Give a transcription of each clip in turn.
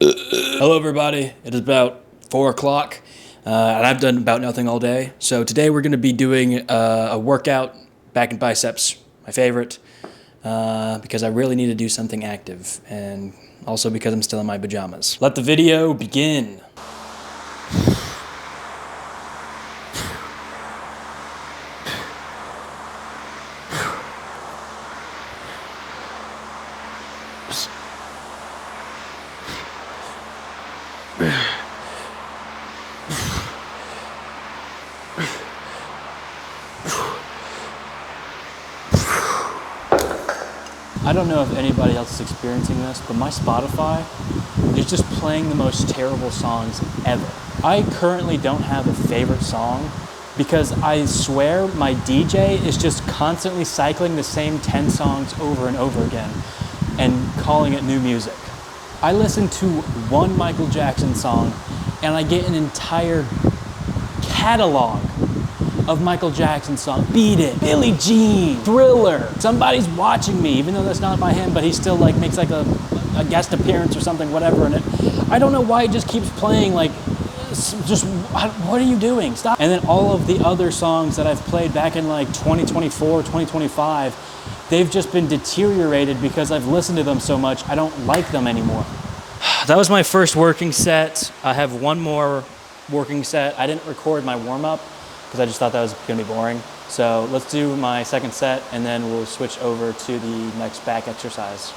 Hello everybody, it is about 4 o'clock and I've done about nothing all day. So today we're going to be doing a workout back in biceps, my favorite, because I really need to do something active and also because I'm still in my pajamas. Let the video begin. I don't know if anybody else is experiencing this, but my Spotify is just playing the most terrible songs ever. I currently don't have a favorite song because I swear my DJ is just constantly cycling the same 10 songs over and over again and calling it new music. I listen to one Michael Jackson song and I get an entire catalog of Michael Jackson songs. Beat It, Billie Jean, Thriller, Somebody's Watching Me, even though that's not by him, but he still like makes like a guest appearance or something, whatever, and I don't know why it just keeps playing, like, just, what are you doing? Stop. And then all of the other songs that I've played back in like 2024, 2025, they've just been deteriorated because I've listened to them so much, I don't like them anymore. That was my first working set. I have one more working set. I didn't record my warm-up because I just thought that was gonna be boring. So let's do my second set and then we'll switch over to the next back exercise.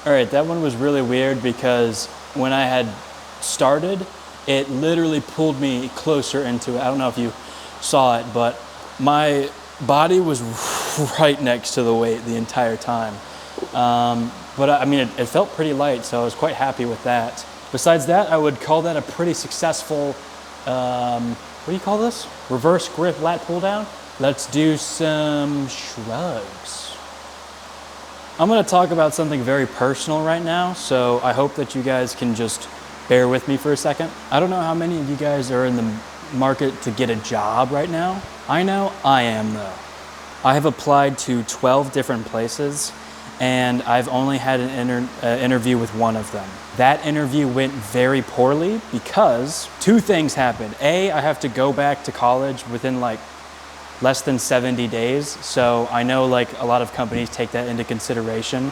All right, that one was really weird because when I had started, it literally pulled me closer into it. I don't know if you saw it, but my body was right next to the weight the entire time. But I mean, it felt pretty light, so I was quite happy with that. Besides that, I would call that a pretty successful, what do you call this? Reverse grip lat pull down. Let's do some shrugs. I'm gonna talk about something very personal right now, so I hope that you guys can just bear with me for a second. I don't know how many of you guys are in the market to get a job right now. I know I am though. I have applied to 12 different places and I've only had an interview with one of them. That interview went very poorly because two things happened. A, I have to go back to college within like less than 70 days. So I know like a lot of companies take that into consideration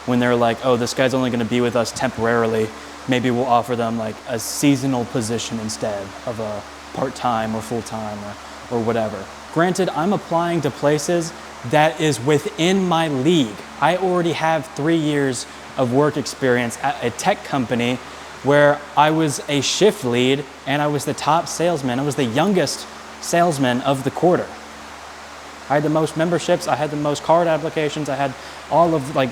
when they're like, oh, this guy's only gonna be with us temporarily. Maybe we'll offer them like a seasonal position instead of a part-time or full-time or whatever. Granted, I'm applying to places that is within my league. I already have 3 years of work experience at a tech company where I was a shift lead and I was the top salesman. I was the youngest salesman of the quarter. I had the most memberships, I had the most card applications, I had all of like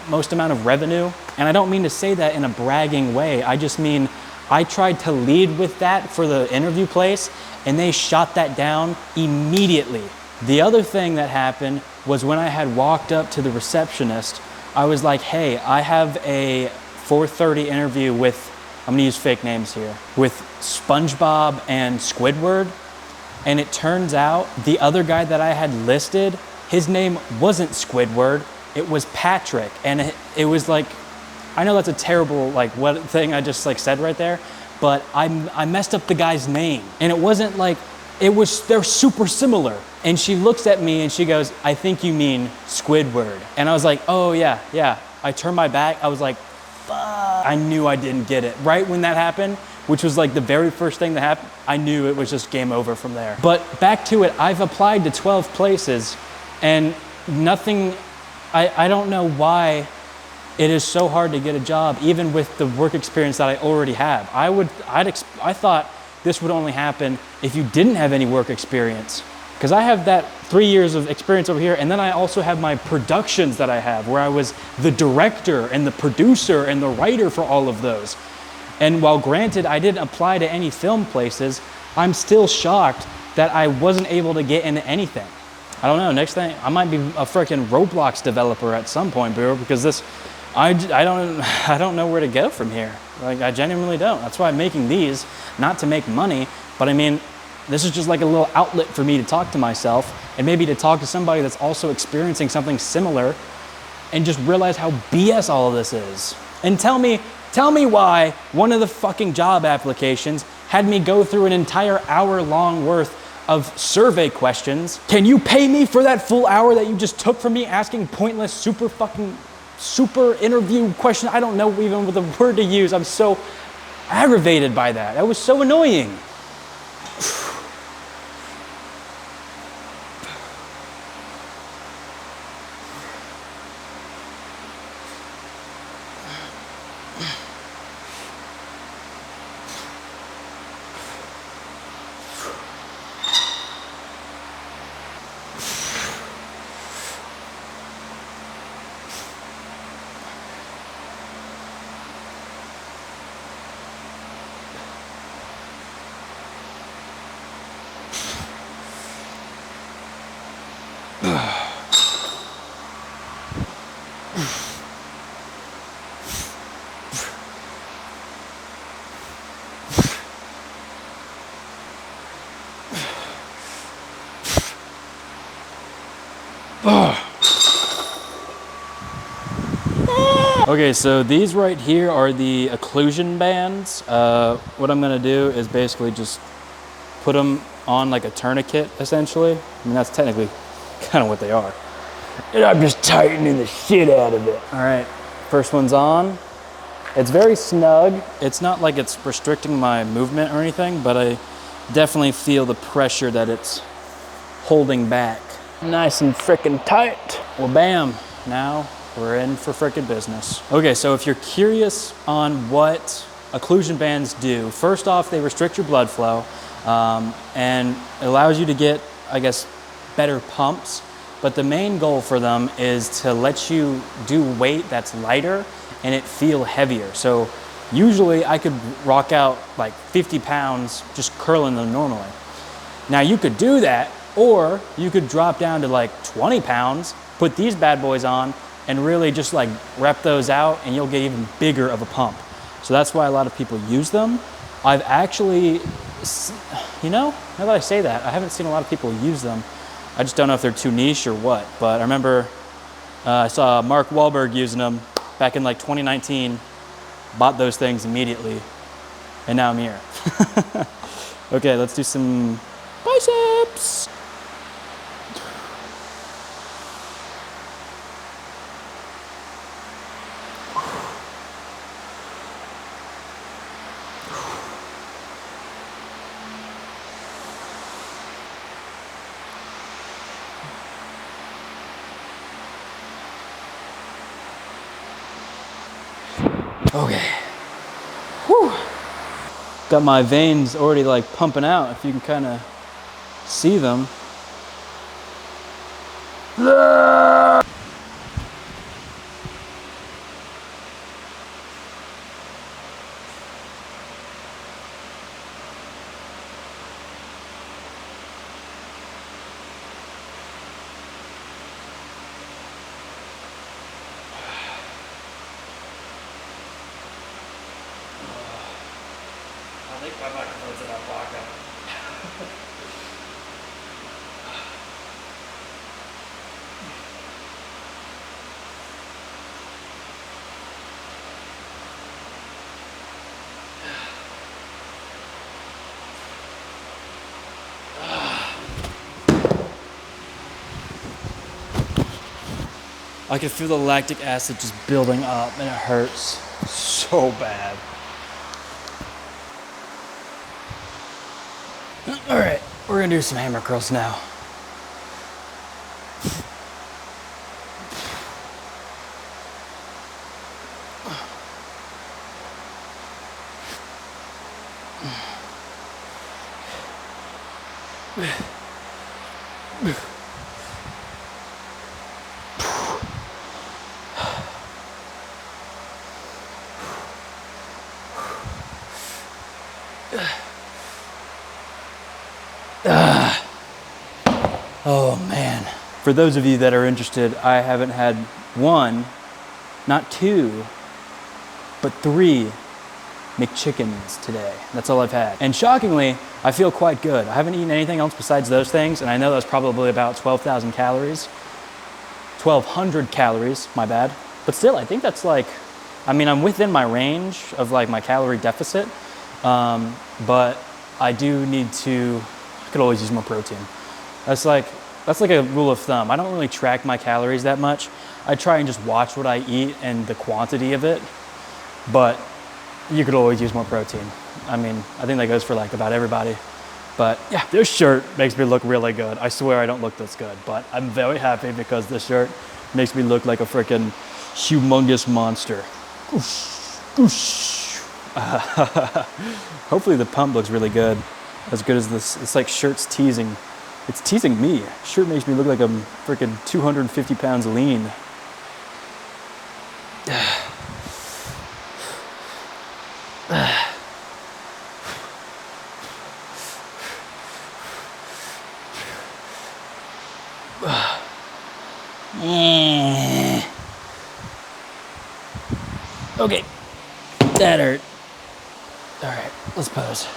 most amount of revenue. And I don't mean to say that in a bragging way. I just mean I tried to lead with that for the interview place and they shot that down immediately. The other thing that happened was when I had walked up to the receptionist, I was like, hey, I have a 4:30 interview with, I'm gonna use fake names here, with SpongeBob and Squidward. And it turns out the other guy that I had listed, his name wasn't Squidward, it was Patrick. And it was like, I know that's a terrible like what thing I just like said right there, but I messed up the guy's name. And it wasn't like, they're super similar. And she looks at me and she goes, I think you mean Squidward. And I was like, oh yeah. I turned my back, I was like, fuck. I knew I didn't get it. Right when that happened, which was like the very first thing that happened, I knew it was just game over from there. But back to it, I've applied to 12 places and nothing, I don't know why it is so hard to get a job, even with the work experience that I already have. I thought this would only happen if you didn't have any work experience. Because I have that 3 years of experience over here, and then I also have my productions that I have, where I was the director and the producer and the writer for all of those. And while granted, I didn't apply to any film places, I'm still shocked that I wasn't able to get into anything. I don't know, next thing, I might be a freaking Roblox developer at some point, bro, because this, I don't know where to go from here. Like, I genuinely don't. That's why I'm making these, not to make money, but I mean, this is just like a little outlet for me to talk to myself and maybe to talk to somebody that's also experiencing something similar and just realize how BS all of this is. And tell me why one of the fucking job applications had me go through an entire hour-long worth of survey questions. Can you pay me for that full hour that you just took from me asking pointless, super interview questions? I don't know even what the word to use. I'm so aggravated by that. That was so annoying. Okay, so these right here are the occlusion bands. What I'm gonna do is basically just put them on like a tourniquet, essentially. I mean, that's technically kind of what they are. And I'm just tightening the shit out of it. All right, first one's on. It's very snug. It's not like it's restricting my movement or anything, but I definitely feel the pressure that it's holding back. Nice and frickin' tight. Well, bam, now we're in for frickin' business. Okay, so if you're curious on what occlusion bands do, first off, they restrict your blood flow and it allows you to get, I guess, better pumps. But the main goal for them is to let you do weight that's lighter and it feel heavier. So usually I could rock out like 50 pounds just curling them normally. Now you could do that, or you could drop down to like 20 pounds, put these bad boys on, and really just like rep those out and you'll get even bigger of a pump. So that's why a lot of people use them. I've actually, you know, now that I say that, I haven't seen a lot of people use them. I just don't know if they're too niche or what, but I remember I saw Mark Wahlberg using them back in like 2019, bought those things immediately, and now I'm here. Okay, let's do some biceps. Okay. Whew. Got my veins already like pumping out, if you can kind of see them. I think my microphone's about blocked out. I can feel the lactic acid just building up and it hurts so bad. All right, we're gonna do some hammer curls now. Oh man. For those of you that are interested, I haven't had one, not two, but 3 McChickens today. That's all I've had. And shockingly, I feel quite good. I haven't eaten anything else besides those things, and I know that's probably about 12,000 calories. 1,200 calories, my bad. But still, I think that's like, I mean, I'm within my range of like my calorie deficit, but I do need to, I could always use more protein. That's like a rule of thumb. I don't really track my calories that much. I try and just watch what I eat and the quantity of it, but you could always use more protein. I mean, I think that goes for like about everybody. But yeah, this shirt makes me look really good. I swear I don't look this good, but I'm very happy because this shirt makes me look like a freaking humongous monster. Hopefully the pump looks really good. As good as this, it's like shirt's teasing. It's teasing me. Shirt makes me look like I'm freaking 250 pounds lean. Okay, that hurt. All right, let's pose.